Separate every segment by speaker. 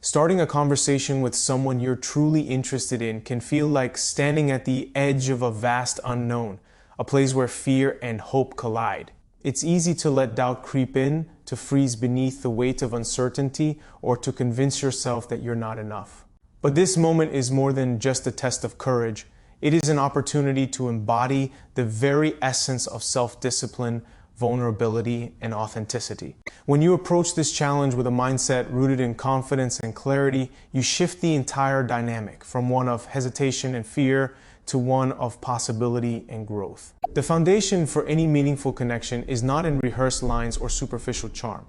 Speaker 1: Starting a conversation with someone you're truly interested in can feel like standing at the edge of a vast unknown, a place where fear and hope collide. It's easy to let doubt creep in, to freeze beneath the weight of uncertainty, or to convince yourself that you're not enough. But this moment is more than just a test of courage. It is an opportunity to embody the very essence of self-discipline, vulnerability, and authenticity. When you approach this challenge with a mindset rooted in confidence and clarity, you shift the entire dynamic from one of hesitation and fear to one of possibility and growth. The foundation for any meaningful connection is not in rehearsed lines or superficial charm,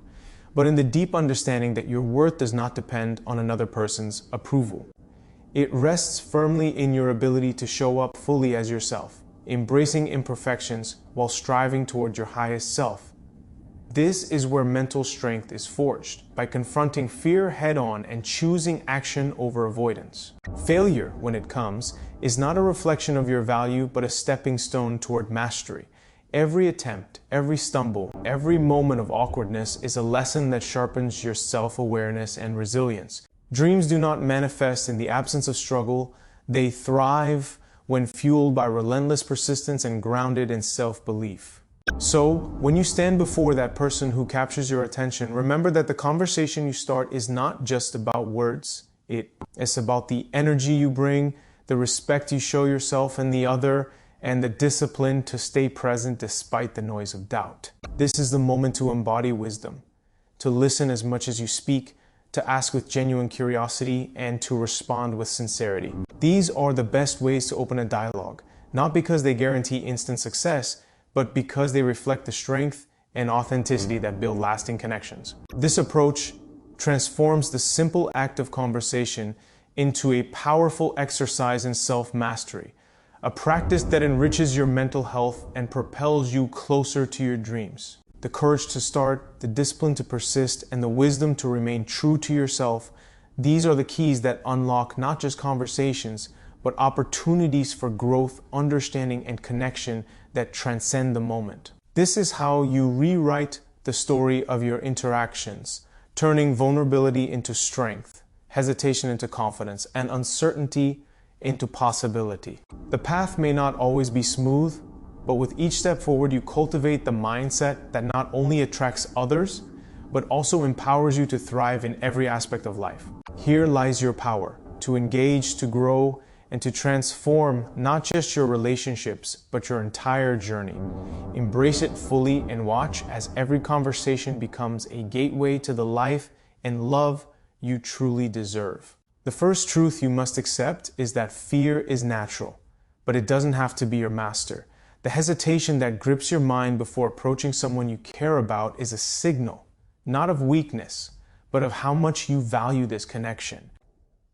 Speaker 1: but in the deep understanding that your worth does not depend on another person's approval. It rests firmly in your ability to show up fully as yourself, embracing imperfections while striving toward your highest self. This is where mental strength is forged, by confronting fear head-on and choosing action over avoidance. Failure, when it comes, is not a reflection of your value, but a stepping stone toward mastery. Every attempt, every stumble, every moment of awkwardness is a lesson that sharpens your self-awareness and resilience. Dreams do not manifest in the absence of struggle. They thrive when fueled by relentless persistence and grounded in self-belief. So, when you stand before that person who captures your attention, remember that the conversation you start is not just about words. It's about the energy you bring, the respect you show yourself and the other, and the discipline to stay present despite the noise of doubt. This is the moment to embody wisdom, to listen as much as you speak, to ask with genuine curiosity, and to respond with sincerity. These are the best ways to open a dialogue, not because they guarantee instant success, but because they reflect the strength and authenticity that build lasting connections. This approach transforms the simple act of conversation into a powerful exercise in self-mastery, a practice that enriches your mental health and propels you closer to your dreams. The courage to start, the discipline to persist, and the wisdom to remain true to yourself, these are the keys that unlock not just conversations, but opportunities for growth, understanding, and connection that transcend the moment. This is how you rewrite the story of your interactions, turning vulnerability into strength, hesitation into confidence, and uncertainty into possibility. The path may not always be smooth, but with each step forward, you cultivate the mindset that not only attracts others, but also empowers you to thrive in every aspect of life. Here lies your power, to engage, to grow, and to transform not just your relationships, but your entire journey. Embrace it fully and watch as every conversation becomes a gateway to the life and love you truly deserve. The first truth you must accept is that fear is natural, but it doesn't have to be your master. The hesitation that grips your mind before approaching someone you care about is a signal, not of weakness, but of how much you value this connection.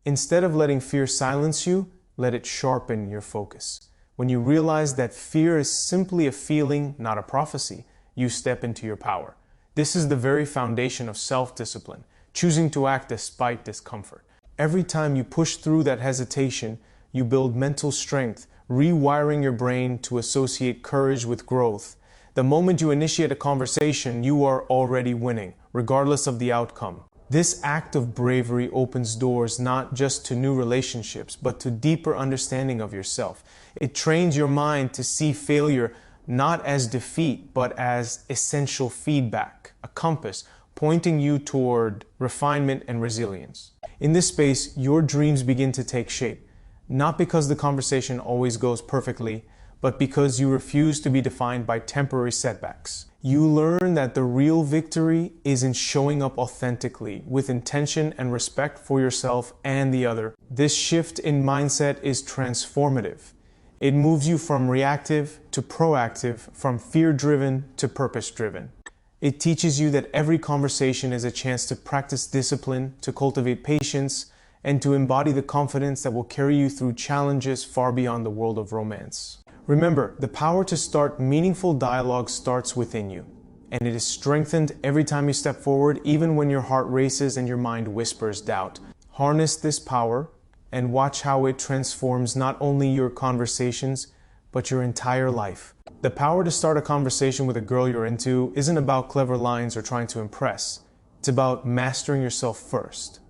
Speaker 1: Instead of letting fear silence you, let it sharpen your focus. When you realize that fear is simply a feeling, not a prophecy, you step into your power. This is the very foundation of self-discipline, choosing to act despite discomfort. Every time you push through that hesitation, you build mental strength, rewiring your brain to associate courage with growth. The moment you initiate a conversation, you are already winning, regardless of the outcome. This act of bravery opens doors not just to new relationships, but to deeper understanding of yourself. It trains your mind to see failure not as defeat, but as essential feedback, a compass pointing you toward refinement and resilience. In this space, your dreams begin to take shape, not because the conversation always goes perfectly, but because you refuse to be defined by temporary setbacks. You learn that the real victory is in showing up authentically, with intention and respect for yourself and the other. This shift in mindset is transformative. It moves you from reactive to proactive, from fear-driven to purpose-driven. It teaches you that every conversation is a chance to practice discipline, to cultivate patience, and to embody the confidence that will carry you through challenges far beyond the world of romance. Remember, the power to start meaningful dialogue starts within you, and it is strengthened every time you step forward, even when your heart races and your mind whispers doubt. Harness this power and watch how it transforms not only your conversations, but your entire life. The power to start a conversation with a girl you're into isn't about clever lines or trying to impress. It's about mastering yourself first.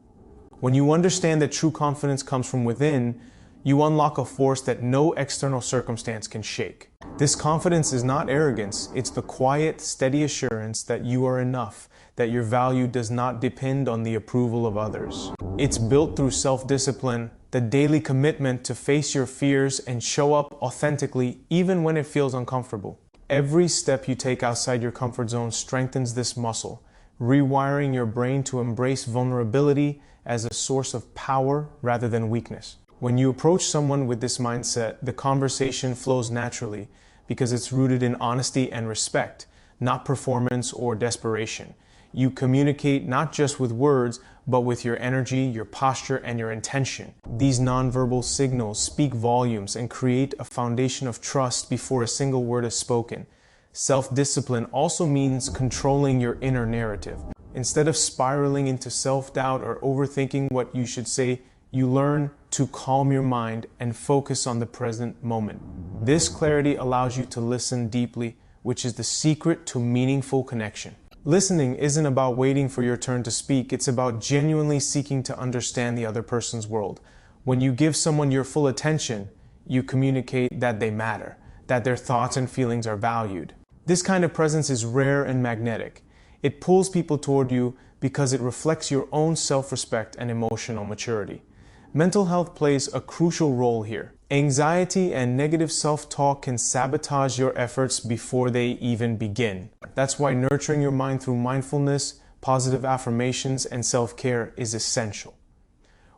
Speaker 1: When you understand that true confidence comes from within, you unlock a force that no external circumstance can shake. This confidence is not arrogance, it's the quiet, steady assurance that you are enough, that your value does not depend on the approval of others. It's built through self-discipline, the daily commitment to face your fears and show up authentically even when it feels uncomfortable. Every step you take outside your comfort zone strengthens this muscle, rewiring your brain to embrace vulnerability as a source of power rather than weakness. When you approach someone with this mindset, the conversation flows naturally because it's rooted in honesty and respect, not performance or desperation. You communicate not just with words, but with your energy, your posture, and your intention. These nonverbal signals speak volumes and create a foundation of trust before a single word is spoken. Self-discipline also means controlling your inner narrative. Instead of spiraling into self-doubt or overthinking what you should say, you learn to calm your mind and focus on the present moment. This clarity allows you to listen deeply, which is the secret to meaningful connection. Listening isn't about waiting for your turn to speak, it's about genuinely seeking to understand the other person's world. When you give someone your full attention, you communicate that they matter, that their thoughts and feelings are valued. This kind of presence is rare and magnetic. It pulls people toward you because it reflects your own self-respect and emotional maturity. Mental health plays a crucial role here. Anxiety and negative self-talk can sabotage your efforts before they even begin. That's why nurturing your mind through mindfulness, positive affirmations, and self-care is essential.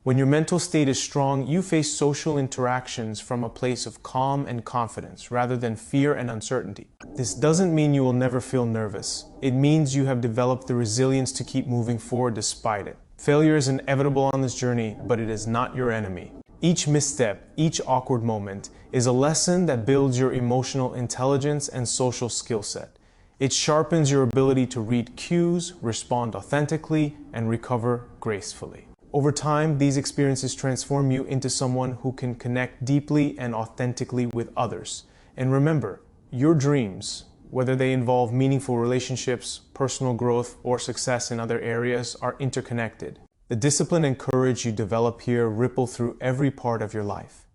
Speaker 1: When your mental state is strong, you face social interactions from a place of calm and confidence rather than fear and uncertainty. This doesn't mean you will never feel nervous. It means you have developed the resilience to keep moving forward despite it. Failure is inevitable on this journey, but it is not your enemy. Each misstep, each awkward moment, is a lesson that builds your emotional intelligence and social skill set. It sharpens your ability to read cues, respond authentically, and recover gracefully. Over time, these experiences transform you into someone who can connect deeply and authentically with others. And remember, your dreams, whether they involve meaningful relationships, personal growth, or success in other areas, are interconnected. The discipline and courage you develop here ripple through every part of your life.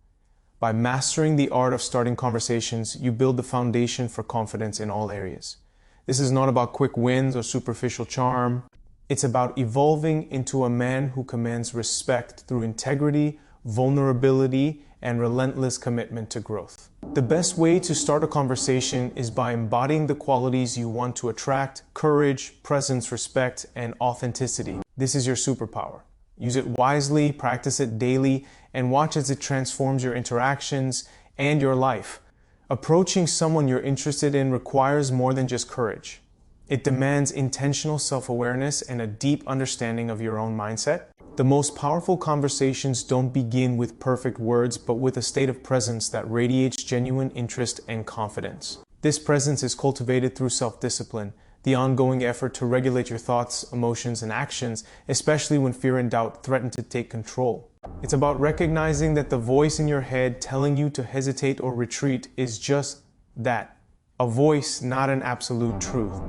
Speaker 1: By mastering the art of starting conversations, you build the foundation for confidence in all areas. This is not about quick wins or superficial charm. It's about evolving into a man who commands respect through integrity, vulnerability, and relentless commitment to growth. The best way to start a conversation is by embodying the qualities you want to attract: courage, presence, respect, and authenticity. This is your superpower. Use it wisely, practice it daily, and watch as it transforms your interactions and your life. Approaching someone you're interested in requires more than just courage. It demands intentional self-awareness and a deep understanding of your own mindset. The most powerful conversations don't begin with perfect words, but with a state of presence that radiates genuine interest and confidence. This presence is cultivated through self-discipline, the ongoing effort to regulate your thoughts, emotions, and actions, especially when fear and doubt threaten to take control. It's about recognizing that the voice in your head telling you to hesitate or retreat is just that, a voice, not an absolute truth.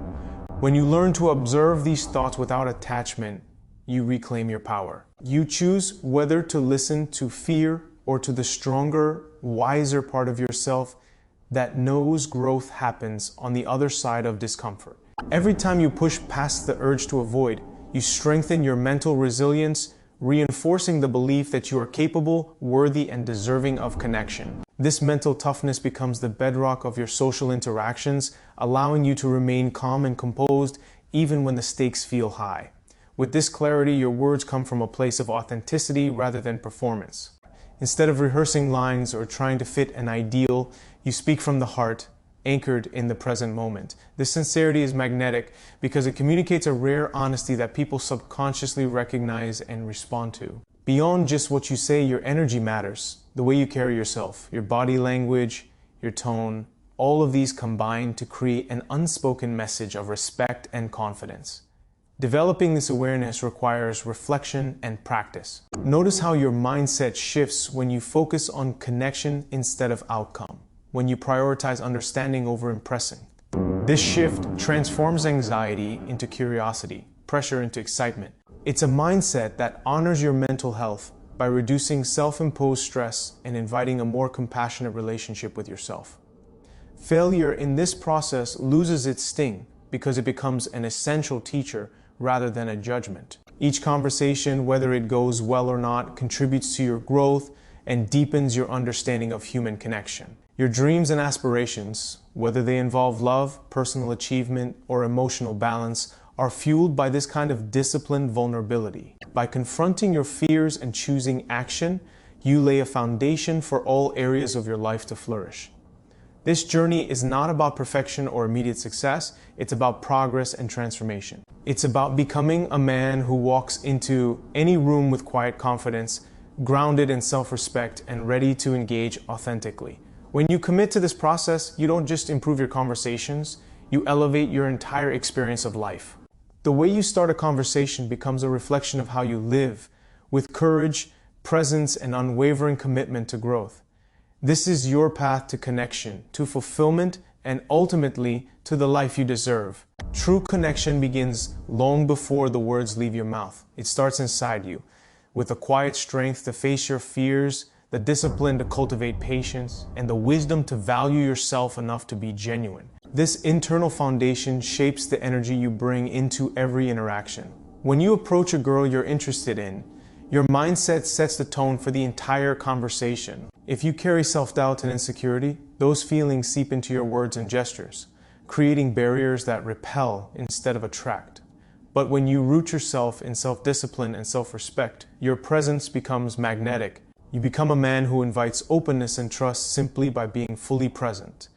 Speaker 1: When you learn to observe these thoughts without attachment, you reclaim your power. You choose whether to listen to fear or to the stronger, wiser part of yourself that knows growth happens on the other side of discomfort. Every time you push past the urge to avoid, you strengthen your mental resilience, reinforcing the belief that you are capable, worthy, and deserving of connection. This mental toughness becomes the bedrock of your social interactions, allowing you to remain calm and composed even when the stakes feel high. With this clarity, your words come from a place of authenticity rather than performance. Instead of rehearsing lines or trying to fit an ideal, you speak from the heart, anchored in the present moment. This sincerity is magnetic because it communicates a rare honesty that people subconsciously recognize and respond to. Beyond just what you say, your energy matters. The way you carry yourself, your body language, your tone, all of these combine to create an unspoken message of respect and confidence. Developing this awareness requires reflection and practice. Notice how your mindset shifts when you focus on connection instead of outcome, when you prioritize understanding over impressing. This shift transforms anxiety into curiosity, pressure into excitement, It's a mindset that honors your mental health by reducing self-imposed stress and inviting a more compassionate relationship with yourself. Failure in this process loses its sting because it becomes an essential teacher rather than a judgment. Each conversation, whether it goes well or not, contributes to your growth and deepens your understanding of human connection. Your dreams and aspirations, whether they involve love, personal achievement, or emotional balance, are fueled by this kind of disciplined vulnerability. By confronting your fears and choosing action, you lay a foundation for all areas of your life to flourish. This journey is not about perfection or immediate success, it's about progress and transformation. It's about becoming a man who walks into any room with quiet confidence, grounded in self-respect, and ready to engage authentically. When you commit to this process, you don't just improve your conversations, you elevate your entire experience of life. The way you start a conversation becomes a reflection of how you live, with courage, presence, and unwavering commitment to growth. This is your path to connection, to fulfillment, and ultimately to the life you deserve. True connection begins long before the words leave your mouth. It starts inside you, with the quiet strength to face your fears, the discipline to cultivate patience, and the wisdom to value yourself enough to be genuine. This internal foundation shapes the energy you bring into every interaction. When you approach a girl you're interested in, your mindset sets the tone for the entire conversation. If you carry self-doubt and insecurity, those feelings seep into your words and gestures, creating barriers that repel instead of attract. But when you root yourself in self-discipline and self-respect, your presence becomes magnetic. You become a man who invites openness and trust simply by being fully present.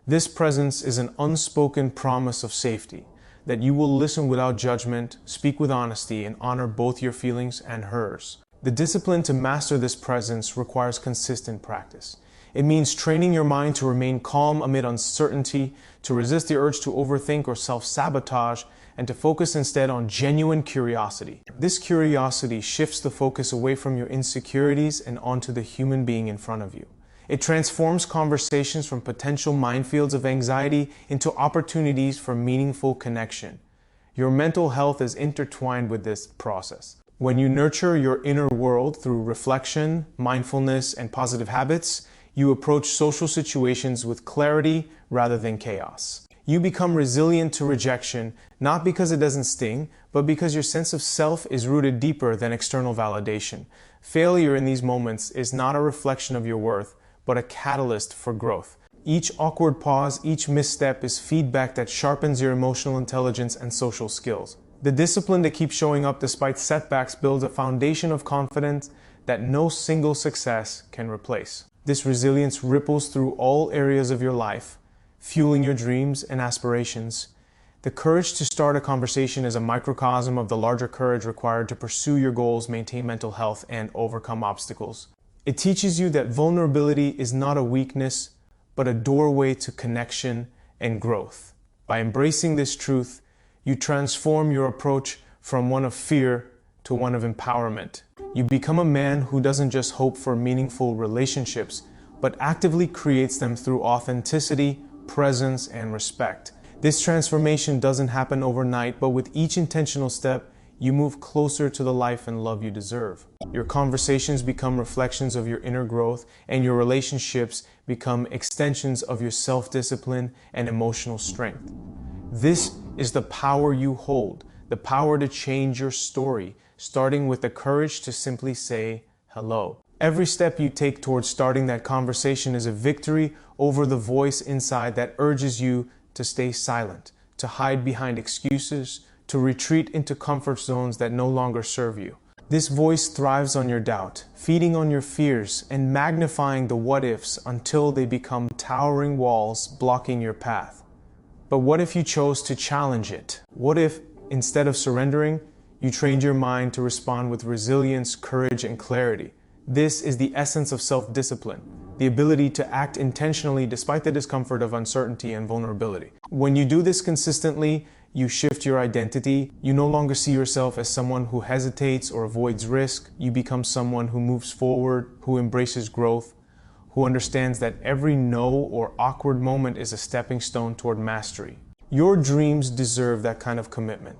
Speaker 1: This presence is an unspoken promise of safety, that you will listen without judgment, speak with honesty, and honor both your feelings and hers. The discipline to master this presence requires consistent practice. It means training your mind to remain calm amid uncertainty, to resist the urge to overthink or self-sabotage, and to focus instead on genuine curiosity. This curiosity shifts the focus away from your insecurities and onto the human being in front of you. It transforms conversations from potential minefields of anxiety into opportunities for meaningful connection. Your mental health is intertwined with this process. When you nurture your inner world through reflection, mindfulness, and positive habits, you approach social situations with clarity rather than chaos. You become resilient to rejection, not because it doesn't sting, but because your sense of self is rooted deeper than external validation. Failure in these moments is not a reflection of your worth, but a catalyst for growth. Each awkward pause, each misstep is feedback that sharpens your emotional intelligence and social skills. The discipline to keep showing up despite setbacks builds a foundation of confidence that no single success can replace. This resilience ripples through all areas of your life, fueling your dreams and aspirations. The courage to start a conversation is a microcosm of the larger courage required to pursue your goals, maintain mental health, and overcome obstacles. It teaches you that vulnerability is not a weakness, but a doorway to connection and growth. By embracing this truth, you transform your approach from one of fear to one of empowerment. You become a man who doesn't just hope for meaningful relationships, but actively creates them through authenticity, presence, and respect. This transformation doesn't happen overnight, but with each intentional step, you move closer to the life and love you deserve. Your conversations become reflections of your inner growth, and your relationships become extensions of your self-discipline and emotional strength. This is the power you hold, the power to change your story, starting with the courage to simply say hello. Every step you take towards starting that conversation is a victory over the voice inside that urges you to stay silent, to hide behind excuses, to retreat into comfort zones that no longer serve you. This voice thrives on your doubt, feeding on your fears, and magnifying the what-ifs until they become towering walls blocking your path. But what if you chose to challenge it? What if, instead of surrendering, you trained your mind to respond with resilience, courage, and clarity? This is the essence of self-discipline, the ability to act intentionally despite the discomfort of uncertainty and vulnerability. When you do this consistently, you shift your identity. You no longer see yourself as someone who hesitates or avoids risk. You become someone who moves forward, who embraces growth, who understands that every no or awkward moment is a stepping stone toward mastery. Your dreams deserve that kind of commitment.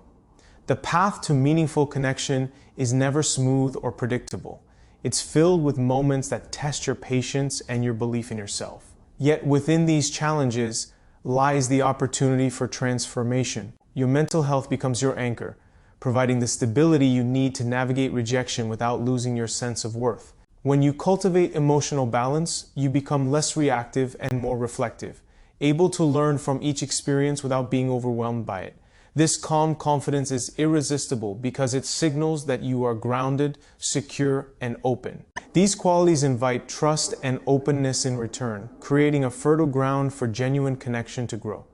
Speaker 1: The path to meaningful connection is never smooth or predictable. It's filled with moments that test your patience and your belief in yourself. Yet within these challenges lies the opportunity for transformation. Your mental health becomes your anchor, providing the stability you need to navigate rejection without losing your sense of worth. When you cultivate emotional balance, you become less reactive and more reflective, able to learn from each experience without being overwhelmed by it. This calm confidence is irresistible because it signals that you are grounded, secure, and open. These qualities invite trust and openness in return, creating a fertile ground for genuine connection to grow.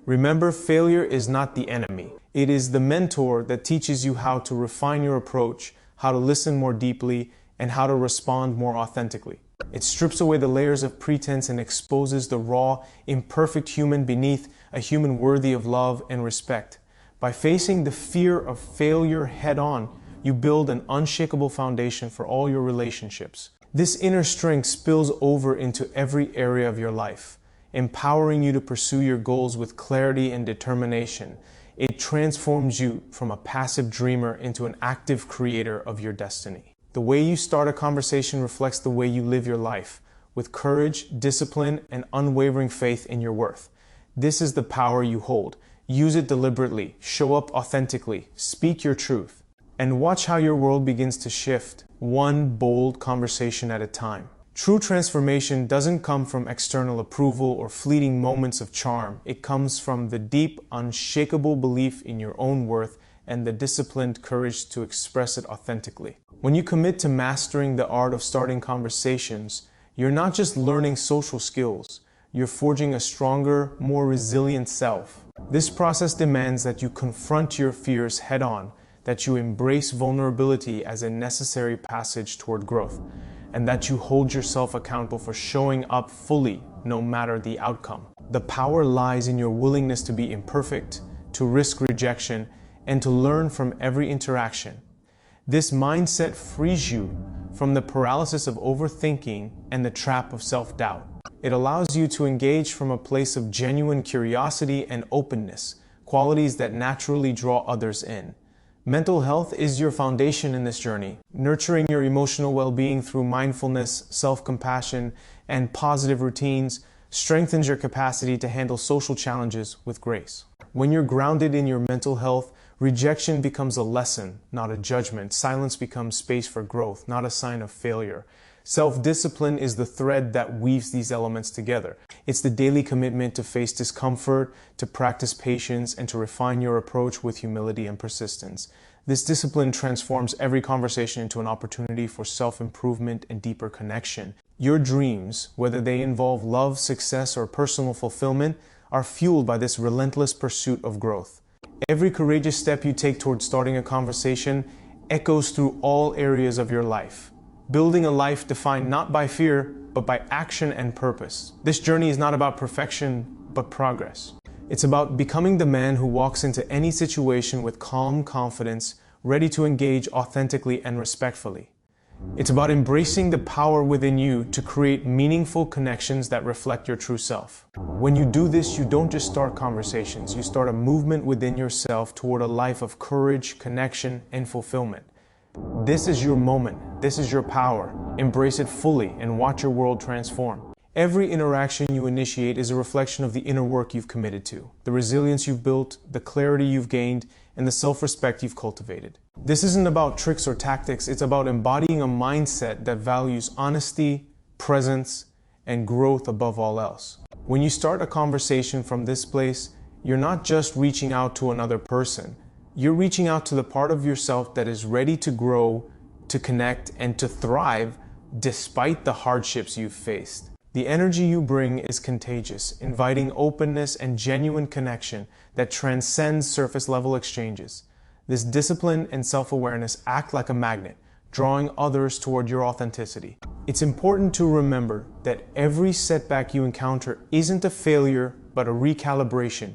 Speaker 1: Remember, failure is not the enemy. It is the mentor that teaches you how to refine your approach, how to listen more deeply, and how to respond more authentically. It strips away the layers of pretense and exposes the raw, imperfect human beneath a human worthy of love and respect. By facing the fear of failure head-on, you build an unshakable foundation for all your relationships. This inner strength spills over into every area of your life, empowering you to pursue your goals with clarity and determination. It transforms you from a passive dreamer into an active creator of your destiny. The way you start a conversation reflects the way you live your life, with courage, discipline, and unwavering faith in your worth. This is the power you hold. Use it deliberately, show up authentically, speak your truth, and watch how your world begins to shift, one bold conversation at a time. True transformation doesn't come from external approval or fleeting moments of charm. It comes from the deep, unshakable belief in your own worth and the disciplined courage to express it authentically. When you commit to mastering the art of starting conversations, you're not just learning social skills, you're forging a stronger, more resilient self. This process demands that you confront your fears head-on, that you embrace vulnerability as a necessary passage toward growth, and that you hold yourself accountable for showing up fully, no matter the outcome. The power lies in your willingness to be imperfect, to risk rejection, and to learn from every interaction. This mindset frees you from the paralysis of overthinking and the trap of self-doubt. It allows you to engage from a place of genuine curiosity and openness, qualities that naturally draw others in. Mental health is your foundation in this journey. Nurturing your emotional well-being through mindfulness, self-compassion, and positive routines strengthens your capacity to handle social challenges with grace. When you're grounded in your mental health, rejection becomes a lesson, not a judgment. Silence becomes space for growth, not a sign of failure. Self-discipline is the thread that weaves these elements together. It's the daily commitment to face discomfort, to practice patience, and to refine your approach with humility and persistence. This discipline transforms every conversation into an opportunity for self-improvement and deeper connection. Your dreams, whether they involve love, success, or personal fulfillment, are fueled by this relentless pursuit of growth. Every courageous step you take towards starting a conversation echoes through all areas of your life, building a life defined not by fear, but by action and purpose. This journey is not about perfection, but progress. It's about becoming the man who walks into any situation with calm confidence, ready to engage authentically and respectfully. It's about embracing the power within you to create meaningful connections that reflect your true self. When you do this, you don't just start conversations, you start a movement within yourself toward a life of courage, connection, and fulfillment. This is your moment. This is your power. Embrace it fully and watch your world transform. Every interaction you initiate is a reflection of the inner work you've committed to, the resilience you've built, the clarity you've gained, and the self-respect you've cultivated. This isn't about tricks or tactics. It's about embodying a mindset that values honesty, presence, and growth above all else. When you start a conversation from this place, you're not just reaching out to another person. You're reaching out to the part of yourself that is ready to grow, to connect, and to thrive despite the hardships you've faced. The energy you bring is contagious, inviting openness and genuine connection that transcends surface-level exchanges. This discipline and self-awareness act like a magnet, drawing others toward your authenticity. It's important to remember that every setback you encounter isn't a failure, but a recalibration,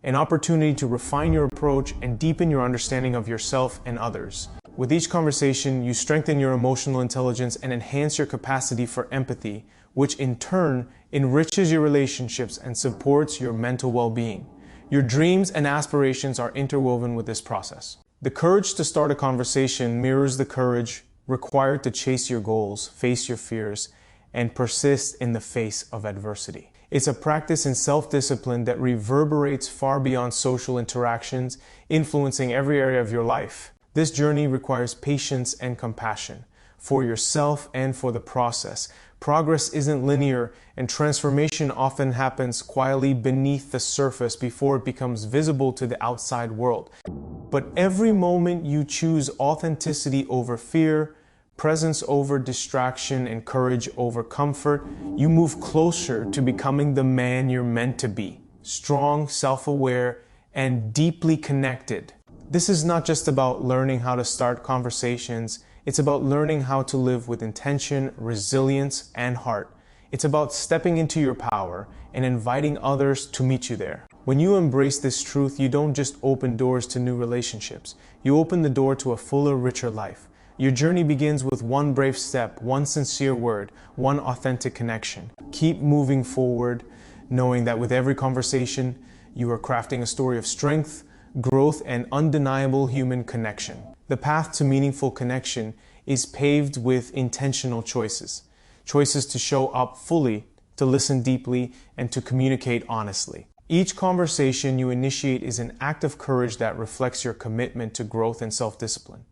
Speaker 1: an opportunity to refine your approach and deepen your understanding of yourself and others. With each conversation, you strengthen your emotional intelligence and enhance your capacity for empathy, which in turn enriches your relationships and supports your mental well-being. Your dreams and aspirations are interwoven with this process. The courage to start a conversation mirrors the courage required to chase your goals, face your fears, and persist in the face of adversity. It's a practice in self-discipline that reverberates far beyond social interactions, influencing every area of your life. This journey requires patience and compassion for yourself and for the process. Progress isn't linear, and transformation often happens quietly beneath the surface before it becomes visible to the outside world. But every moment you choose authenticity over fear, presence over distraction, and courage over comfort, you move closer to becoming the man you're meant to be. Strong, self-aware, and deeply connected. This is not just about learning how to start conversations. It's about learning how to live with intention, resilience, and heart. It's about stepping into your power and inviting others to meet you there. When you embrace this truth, you don't just open doors to new relationships. You open the door to a fuller, richer life. Your journey begins with one brave step, one sincere word, one authentic connection. Keep moving forward, knowing that with every conversation, you are crafting a story of strength, growth, and undeniable human connection. The path to meaningful connection is paved with intentional choices. Choices to show up fully, to listen deeply, and to communicate honestly. Each conversation you initiate is an act of courage that reflects your commitment to growth and self-discipline.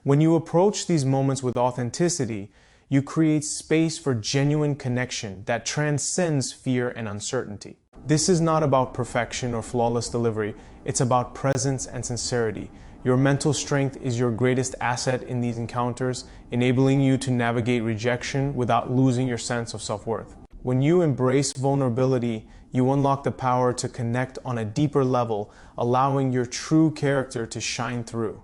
Speaker 1: When you approach these moments with authenticity, you create space for genuine connection that transcends fear and uncertainty. This is not about perfection or flawless delivery. It's about presence and sincerity. Your mental strength is your greatest asset in these encounters, enabling you to navigate rejection without losing your sense of self-worth. When you embrace vulnerability, you unlock the power to connect on a deeper level, allowing your true character to shine through.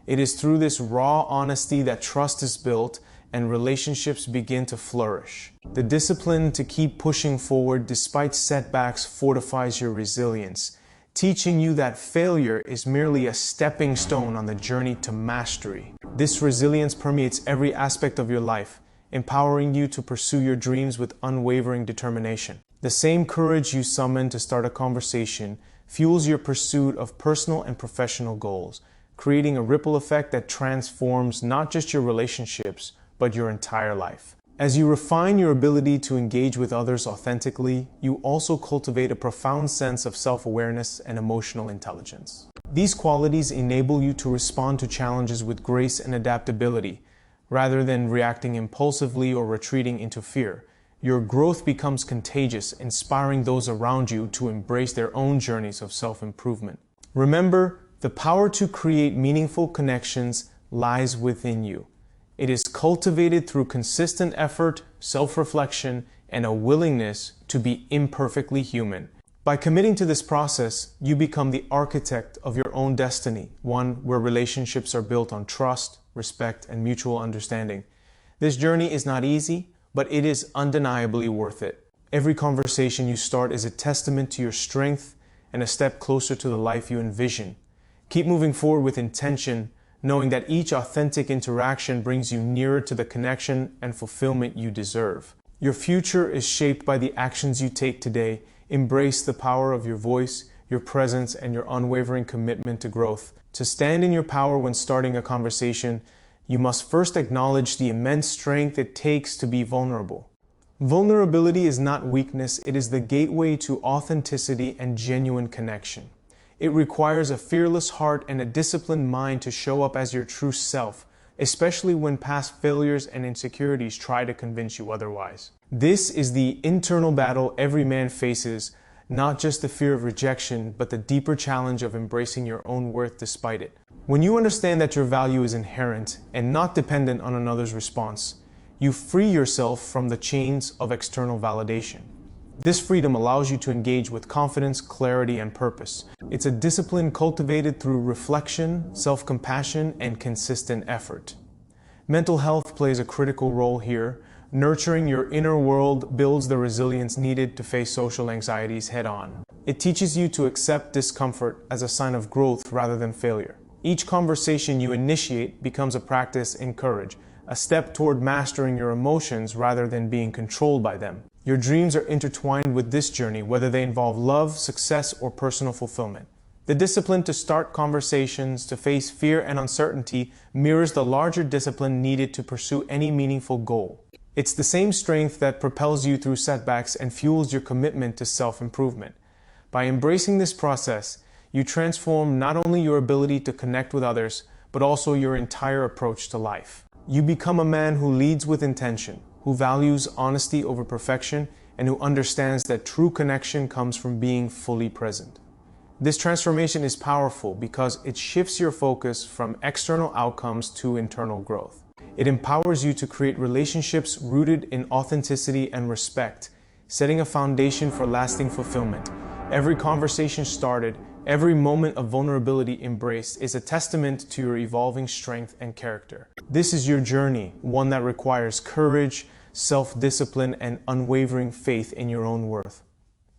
Speaker 1: It is through this raw honesty that trust is built and relationships begin to flourish. The discipline to keep pushing forward despite setbacks fortifies your resilience, teaching you that failure is merely a stepping stone on the journey to mastery. This resilience permeates every aspect of your life, empowering you to pursue your dreams with unwavering determination. The same courage you summon to start a conversation fuels your pursuit of personal and professional goals, creating a ripple effect that transforms not just your relationships, but your entire life. As you refine your ability to engage with others authentically, you also cultivate a profound sense of self-awareness and emotional intelligence. These qualities enable you to respond to challenges with grace and adaptability, rather than reacting impulsively or retreating into fear. Your growth becomes contagious, inspiring those around you to embrace their own journeys of self-improvement. Remember, the power to create meaningful connections lies within you. It is cultivated through consistent effort, self-reflection, and a willingness to be imperfectly human. By committing to this process, you become the architect of your own destiny, one where relationships are built on trust, respect, and mutual understanding. This journey is not easy, but it is undeniably worth it. Every conversation you start is a testament to your strength and a step closer to the life you envision. Keep moving forward with intention, knowing that each authentic interaction brings you nearer to the connection and fulfillment you deserve. Your future is shaped by the actions you take today. Embrace the power of your voice, your presence, and your unwavering commitment to growth. To stand in your power when starting a conversation, you must first acknowledge the immense strength it takes to be vulnerable. Vulnerability is not weakness, it is the gateway to authenticity and genuine connection. It requires a fearless heart and a disciplined mind to show up as your true self, especially when past failures and insecurities try to convince you otherwise. This is the internal battle every man faces, not just the fear of rejection, but the deeper challenge of embracing your own worth despite it. When you understand that your value is inherent and not dependent on another's response, you free yourself from the chains of external validation. This freedom allows you to engage with confidence, clarity, and purpose. It's a discipline cultivated through reflection, self-compassion, and consistent effort. Mental health plays a critical role here. Nurturing your inner world builds the resilience needed to face social anxieties head-on. It teaches you to accept discomfort as a sign of growth rather than failure. Each conversation you initiate becomes a practice in courage, a step toward mastering your emotions rather than being controlled by them. Your dreams are intertwined with this journey, whether they involve love, success, or personal fulfillment. The discipline to start conversations, to face fear and uncertainty, mirrors the larger discipline needed to pursue any meaningful goal. It's the same strength that propels you through setbacks and fuels your commitment to self-improvement. By embracing this process, you transform not only your ability to connect with others, but also your entire approach to life. You become a man who leads with intention, who values honesty over perfection, and who understands that true connection comes from being fully present. This transformation is powerful because it shifts your focus from external outcomes to internal growth. It empowers you to create relationships rooted in authenticity and respect, setting a foundation for lasting fulfillment. Every conversation started, every moment of vulnerability embraced is a testament to your evolving strength and character. This is your journey, one that requires courage, self-discipline, and unwavering faith in your own worth.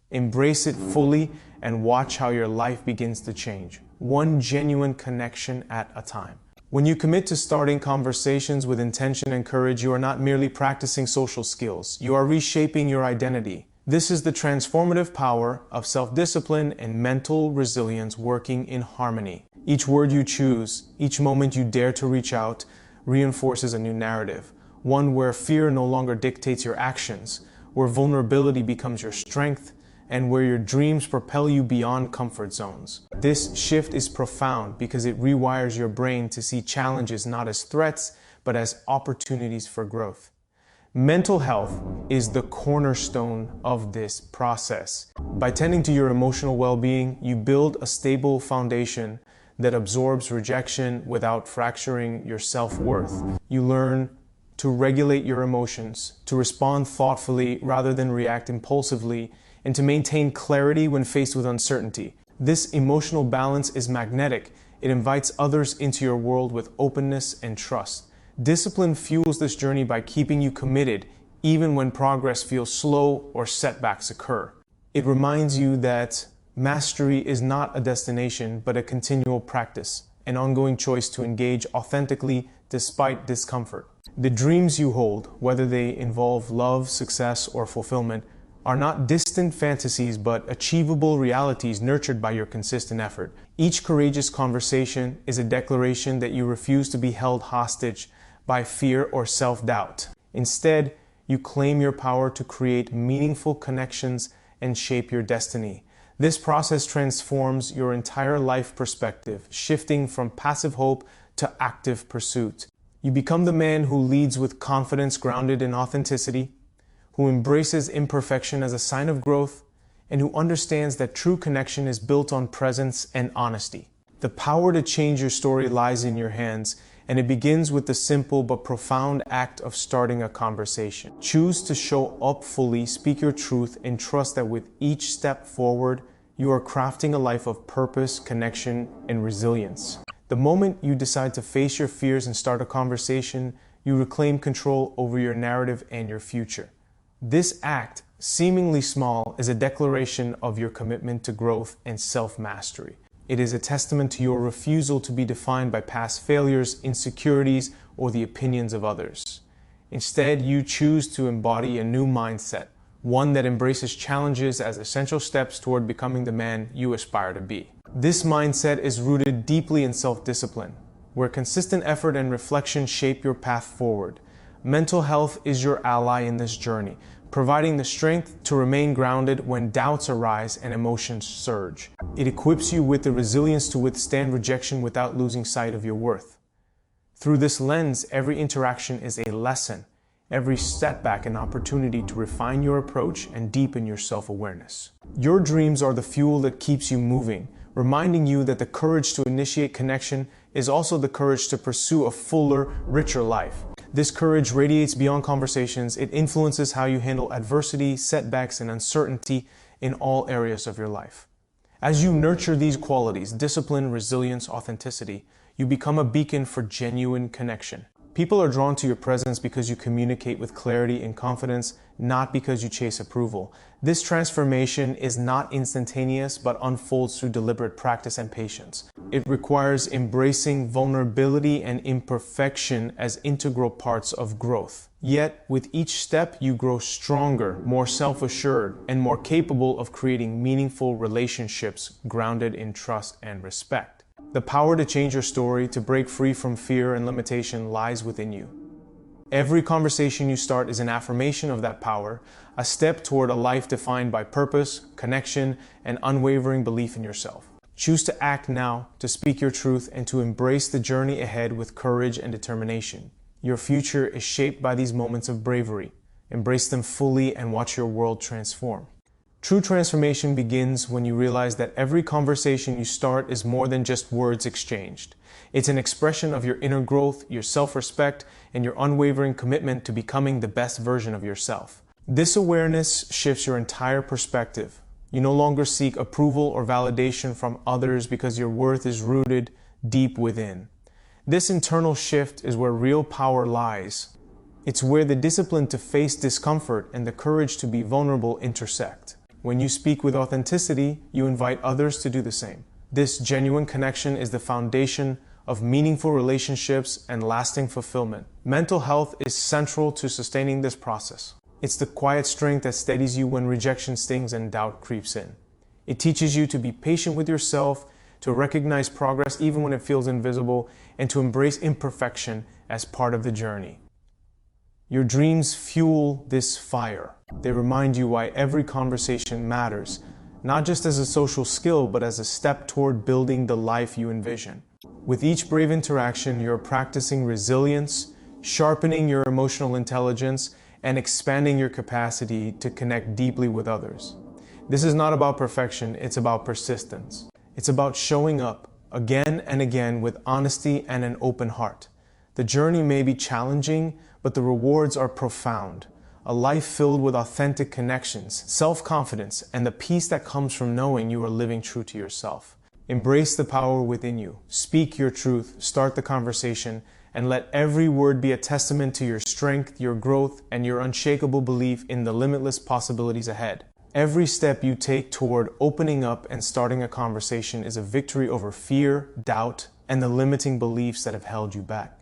Speaker 1: Embrace it fully and watch how your life begins to change, one genuine connection at a time. When you commit to starting conversations with intention and courage, you are not merely practicing social skills, you are reshaping your identity. This is the transformative power of self-discipline and mental resilience working in harmony. Each word you choose, each moment you dare to reach out, reinforces a new narrative, one where fear no longer dictates your actions, where vulnerability becomes your strength, and where your dreams propel you beyond comfort zones. This shift is profound because it rewires your brain to see challenges not as threats, but as opportunities for growth. Mental health is the cornerstone of this process. By tending to your emotional well-being, you build a stable foundation that absorbs rejection without fracturing your self-worth. You learn to regulate your emotions, to respond thoughtfully rather than react impulsively, and to maintain clarity when faced with uncertainty. This emotional balance is magnetic. It invites others into your world with openness and trust. Discipline fuels this journey by keeping you committed, even when progress feels slow or setbacks occur. It reminds you that mastery is not a destination, but a continual practice, an ongoing choice to engage authentically despite discomfort. The dreams you hold, whether they involve love, success, or fulfillment, are not distant fantasies but achievable realities nurtured by your consistent effort. Each courageous conversation is a declaration that you refuse to be held hostage by fear or self-doubt. Instead, you claim your power to create meaningful connections and shape your destiny. This process transforms your entire life perspective, shifting from passive hope to active pursuit. You become the man who leads with confidence grounded in authenticity, who embraces imperfection as a sign of growth, and who understands that true connection is built on presence and honesty. The power to change your story lies in your hands, and it begins with the simple but profound act of starting a conversation. Choose to show up fully, speak your truth, and trust that with each step forward, you are crafting a life of purpose, connection, and resilience. The moment you decide to face your fears and start a conversation, you reclaim control over your narrative and your future. This act, seemingly small, is a declaration of your commitment to growth and self-mastery. It is a testament to your refusal to be defined by past failures, insecurities, or the opinions of others. Instead, you choose to embody a new mindset, one that embraces challenges as essential steps toward becoming the man you aspire to be. This mindset is rooted deeply in self-discipline, where consistent effort and reflection shape your path forward. Mental health is your ally in this journey, providing the strength to remain grounded when doubts arise and emotions surge. It equips you with the resilience to withstand rejection without losing sight of your worth. Through this lens, every interaction is a lesson, every setback an opportunity to refine your approach and deepen your self-awareness. Your dreams are the fuel that keeps you moving, reminding you that the courage to initiate connection is also the courage to pursue a fuller, richer life. This courage radiates beyond conversations. It influences how you handle adversity, setbacks, and uncertainty in all areas of your life. As you nurture these qualities, discipline, resilience, authenticity, you become a beacon for genuine connection. People are drawn to your presence because you communicate with clarity and confidence, not because you chase approval. This transformation is not instantaneous, but unfolds through deliberate practice and patience. It requires embracing vulnerability and imperfection as integral parts of growth. Yet, with each step, you grow stronger, more self-assured, and more capable of creating meaningful relationships grounded in trust and respect. The power to change your story, to break free from fear and limitation, lies within you. Every conversation you start is an affirmation of that power, a step toward a life defined by purpose, connection, and unwavering belief in yourself. Choose to act now, to speak your truth, and to embrace the journey ahead with courage and determination. Your future is shaped by these moments of bravery. Embrace them fully and watch your world transform. True transformation begins when you realize that every conversation you start is more than just words exchanged. It's an expression of your inner growth, your self-respect, and your unwavering commitment to becoming the best version of yourself. This awareness shifts your entire perspective. You no longer seek approval or validation from others because your worth is rooted deep within. This internal shift is where real power lies. It's where the discipline to face discomfort and the courage to be vulnerable intersect. When you speak with authenticity, you invite others to do the same. This genuine connection is the foundation of meaningful relationships and lasting fulfillment. Mental health is central to sustaining this process. It's the quiet strength that steadies you when rejection stings and doubt creeps in. It teaches you to be patient with yourself, to recognize progress even when it feels invisible, and to embrace imperfection as part of the journey. Your dreams fuel this fire. They remind you why every conversation matters, not just as a social skill, but as a step toward building the life you envision. With each brave interaction, you're practicing resilience, sharpening your emotional intelligence, and expanding your capacity to connect deeply with others. This is not about perfection, it's about persistence. It's about showing up again and again with honesty and an open heart. The journey may be challenging, but the rewards are profound. A life filled with authentic connections, self-confidence, and the peace that comes from knowing you are living true to yourself. Embrace the power within you. Speak your truth, start the conversation, and let every word be a testament to your strength, your growth, and your unshakable belief in the limitless possibilities ahead. Every step you take toward opening up and starting a conversation is a victory over fear, doubt, and the limiting beliefs that have held you back.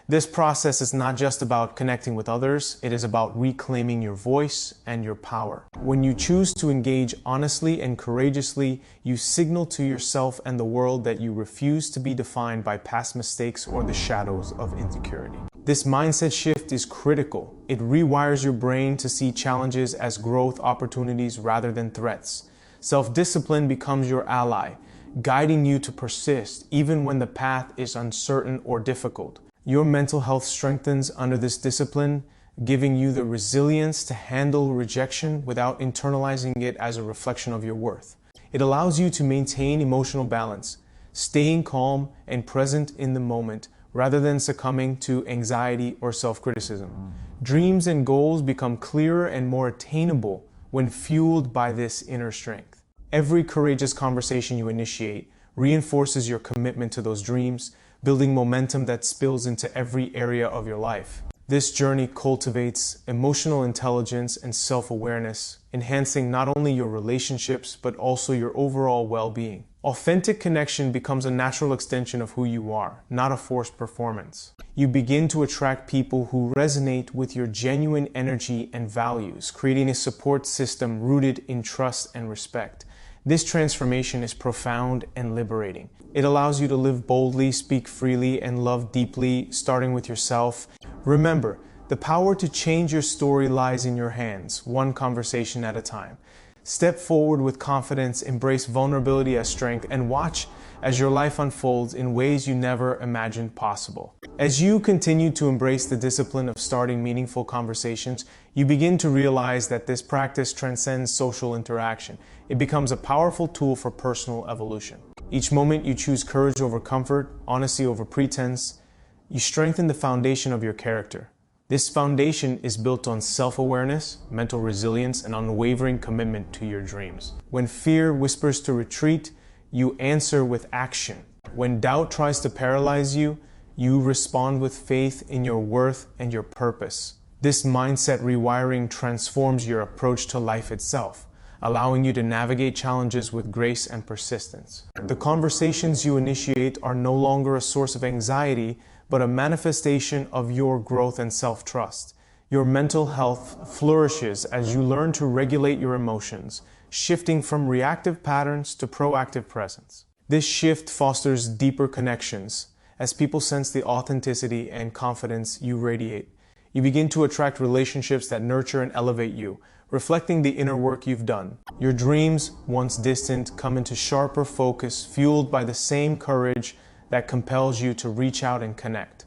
Speaker 1: This process is not just about connecting with others, it is about reclaiming your voice and your power. When you choose to engage honestly and courageously, you signal to yourself and the world that you refuse to be defined by past mistakes or the shadows of insecurity. This mindset shift is critical. It rewires your brain to see challenges as growth opportunities rather than threats. Self-discipline becomes your ally, guiding you to persist even when the path is uncertain or difficult. Your mental health strengthens under this discipline, giving you the resilience to handle rejection without internalizing it as a reflection of your worth. It allows you to maintain emotional balance, staying calm and present in the moment rather than succumbing to anxiety or self-criticism. Dreams and goals become clearer and more attainable when fueled by this inner strength. Every courageous conversation you initiate reinforces your commitment to those dreams, building momentum that spills into every area of your life. This journey cultivates emotional intelligence and self-awareness, enhancing not only your relationships, but also your overall well-being. Authentic connection becomes a natural extension of who you are, not a forced performance. You begin to attract people who resonate with your genuine energy and values, creating a support system rooted in trust and respect. This transformation is profound and liberating. It allows you to live boldly, speak freely, and love deeply, starting with yourself. Remember, the power to change your story lies in your hands, one conversation at a time. Step forward with confidence, embrace vulnerability as strength, and watch as your life unfolds in ways you never imagined possible. As you continue to embrace the discipline of starting meaningful conversations, you begin to realize that this practice transcends social interaction. It becomes a powerful tool for personal evolution. Each moment you choose courage over comfort, honesty over pretense, you strengthen the foundation of your character. This foundation is built on self-awareness, mental resilience, and unwavering commitment to your dreams. When fear whispers to retreat, you answer with action. When doubt tries to paralyze you, you respond with faith in your worth and your purpose. This mindset rewiring transforms your approach to life itself, allowing you to navigate challenges with grace and persistence. The conversations you initiate are no longer a source of anxiety, but a manifestation of your growth and self-trust. Your mental health flourishes as you learn to regulate your emotions, shifting from reactive patterns to proactive presence. This shift fosters deeper connections as people sense the authenticity and confidence you radiate. You begin to attract relationships that nurture and elevate you, reflecting the inner work you've done. Your dreams, once distant, come into sharper focus, fueled by the same courage that compels you to reach out and connect.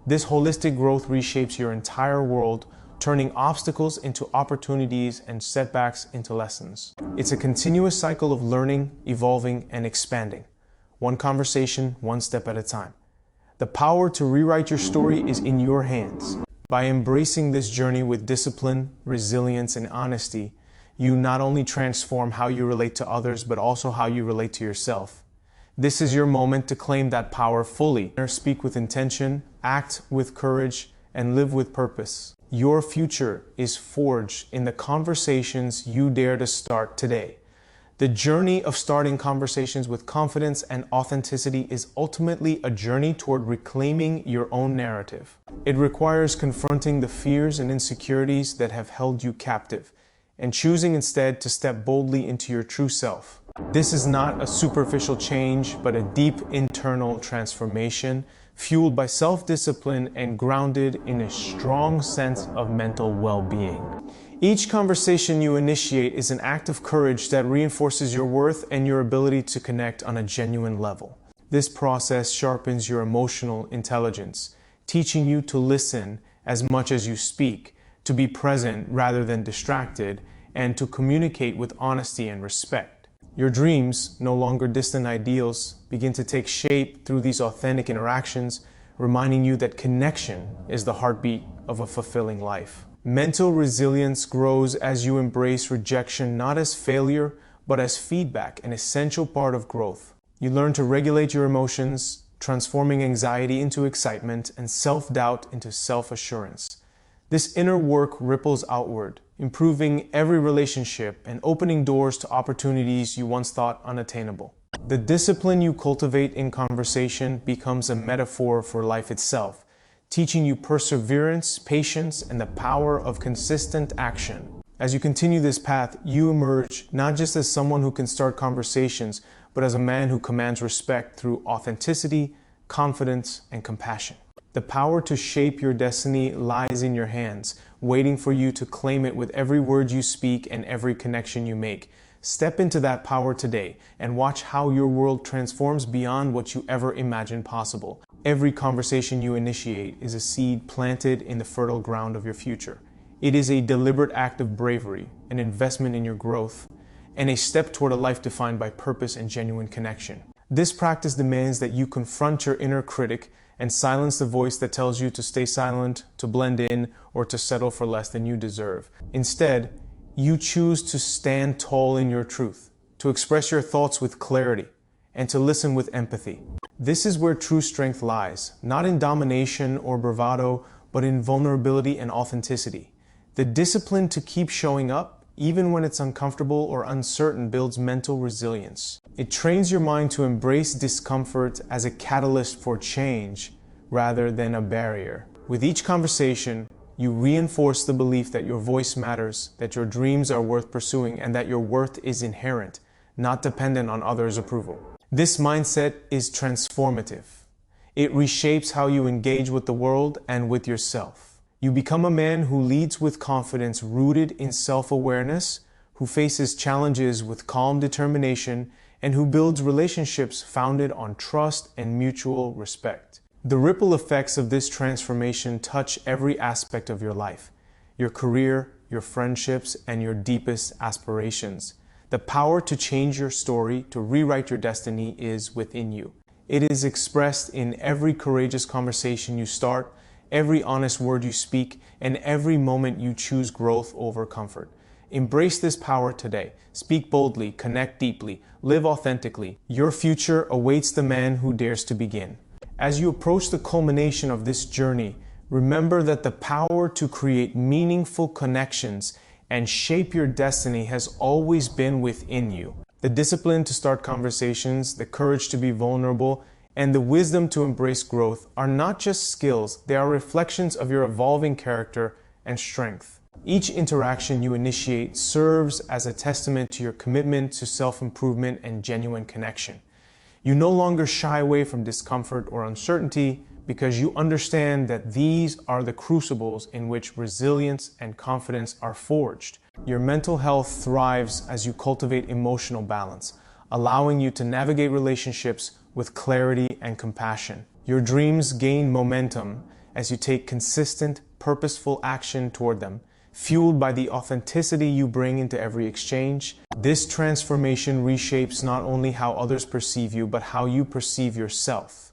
Speaker 1: This holistic growth reshapes your entire world, turning obstacles into opportunities and setbacks into lessons. It's a continuous cycle of learning, evolving, and expanding. One conversation, one step at a time. The power to rewrite your story is in your hands. By embracing this journey with discipline, resilience, and honesty, you not only transform how you relate to others, but also how you relate to yourself. This is your moment to claim that power fully. Speak with intention, act with courage, and live with purpose. Your future is forged in the conversations you dare to start today. The journey of starting conversations with confidence and authenticity is ultimately a journey toward reclaiming your own narrative. It requires confronting the fears and insecurities that have held you captive, and choosing instead to step boldly into your true self. This is not a superficial change, but a deep internal transformation, fueled by self-discipline and grounded in a strong sense of mental well-being. Each conversation you initiate is an act of courage that reinforces your worth and your ability to connect on a genuine level. This process sharpens your emotional intelligence, teaching you to listen as much as you speak, to be present rather than distracted, and to communicate with honesty and respect. Your dreams, no longer distant ideals, begin to take shape through these authentic interactions, reminding you that connection is the heartbeat of a fulfilling life. Mental resilience grows as you embrace rejection not as failure, but as feedback, an essential part of growth. You learn to regulate your emotions, transforming anxiety into excitement and self-doubt into self-assurance. This inner work ripples outward, improving every relationship and opening doors to opportunities you once thought unattainable. The discipline you cultivate in conversation becomes a metaphor for life itself, teaching you perseverance, patience, and the power of consistent action. As you continue this path, you emerge not just as someone who can start conversations, but as a man who commands respect through authenticity, confidence, and compassion. The power to shape your destiny lies in your hands, waiting for you to claim it with every word you speak and every connection you make. Step into that power today and watch how your world transforms beyond what you ever imagined possible. Every conversation you initiate is a seed planted in the fertile ground of your future. It is a deliberate act of bravery, an investment in your growth, and a step toward a life defined by purpose and genuine connection. This practice demands that you confront your inner critic and silence the voice that tells you to stay silent, to blend in, or to settle for less than you deserve. Instead, you choose to stand tall in your truth, to express your thoughts with clarity, and to listen with empathy. This is where true strength lies, not in domination or bravado, but in vulnerability and authenticity. The discipline to keep showing up, even when it's uncomfortable or uncertain, builds mental resilience. It trains your mind to embrace discomfort as a catalyst for change rather than a barrier. With each conversation, you reinforce the belief that your voice matters, that your dreams are worth pursuing, and that your worth is inherent, not dependent on others' approval. This mindset is transformative. It reshapes how you engage with the world and with yourself. You become a man who leads with confidence rooted in self-awareness, who faces challenges with calm determination, and who builds relationships founded on trust and mutual respect. The ripple effects of this transformation touch every aspect of your life, your career, your friendships, and your deepest aspirations. The power to change your story, to rewrite your destiny, is within you. It is expressed in every courageous conversation you start, every honest word you speak, and every moment you choose growth over comfort. Embrace this power today. Speak boldly, connect deeply, live authentically. Your future awaits the man who dares to begin. As you approach the culmination of this journey, remember that the power to create meaningful connections and shape your destiny has always been within you. The discipline to start conversations, the courage to be vulnerable, and the wisdom to embrace growth are not just skills, they are reflections of your evolving character and strength. Each interaction you initiate serves as a testament to your commitment to self-improvement and genuine connection. You no longer shy away from discomfort or uncertainty because you understand that these are the crucibles in which resilience and confidence are forged. Your mental health thrives as you cultivate emotional balance, allowing you to navigate relationships with clarity and compassion. Your dreams gain momentum as you take consistent, purposeful action toward them, fueled by the authenticity you bring into every exchange. This transformation reshapes not only how others perceive you, but how you perceive yourself.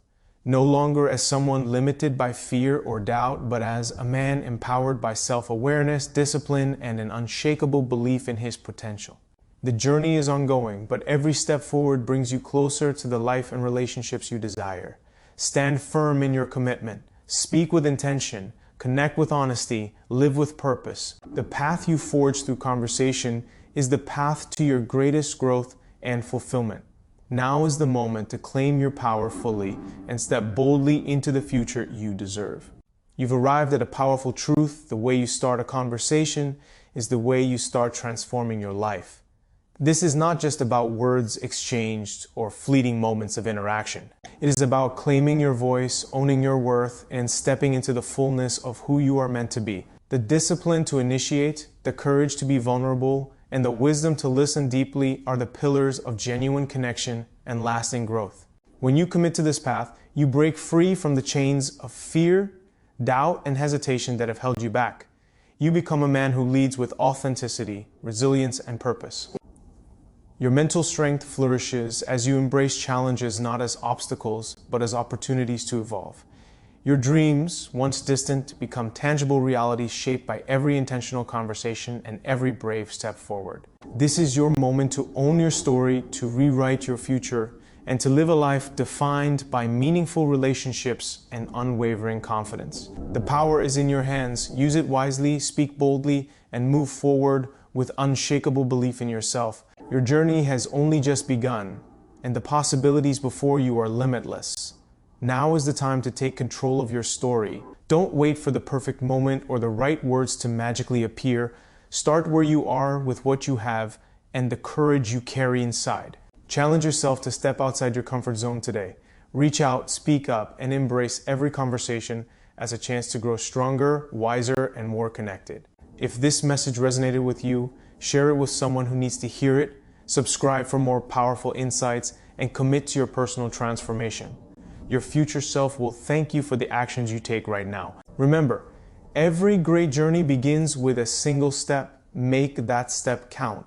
Speaker 1: No longer as someone limited by fear or doubt, but as a man empowered by self-awareness, discipline, and an unshakable belief in his potential. The journey is ongoing, but every step forward brings you closer to the life and relationships you desire. Stand firm in your commitment, speak with intention, connect with honesty, live with purpose. The path you forge through conversation is the path to your greatest growth and fulfillment. Now is the moment to claim your power fully and step boldly into the future you deserve. You've arrived at a powerful truth. The way you start a conversation is the way you start transforming your life. This is not just about words exchanged or fleeting moments of interaction. It is about claiming your voice, owning your worth, and stepping into the fullness of who you are meant to be. The discipline to initiate, the courage to be vulnerable, and the wisdom to listen deeply are the pillars of genuine connection and lasting growth. When you commit to this path, you break free from the chains of fear, doubt, and hesitation that have held you back. You become a man who leads with authenticity, resilience, and purpose. Your mental strength flourishes as you embrace challenges not as obstacles, but as opportunities to evolve. Your dreams, once distant, become tangible realities shaped by every intentional conversation and every brave step forward. This is your moment to own your story, to rewrite your future, and to live a life defined by meaningful relationships and unwavering confidence. The power is in your hands. Use it wisely, speak boldly, and move forward with unshakable belief in yourself. Your journey has only just begun, and the possibilities before you are limitless. Now is the time to take control of your story. Don't wait for the perfect moment or the right words to magically appear. Start where you are with what you have and the courage you carry inside. Challenge yourself to step outside your comfort zone today. Reach out, speak up, and embrace every conversation as a chance to grow stronger, wiser, and more connected. If this message resonated with you, share it with someone who needs to hear it, subscribe for more powerful insights, and commit to your personal transformation. Your future self will thank you for the actions you take right now. Remember, every great journey begins with a single step. Make that step count.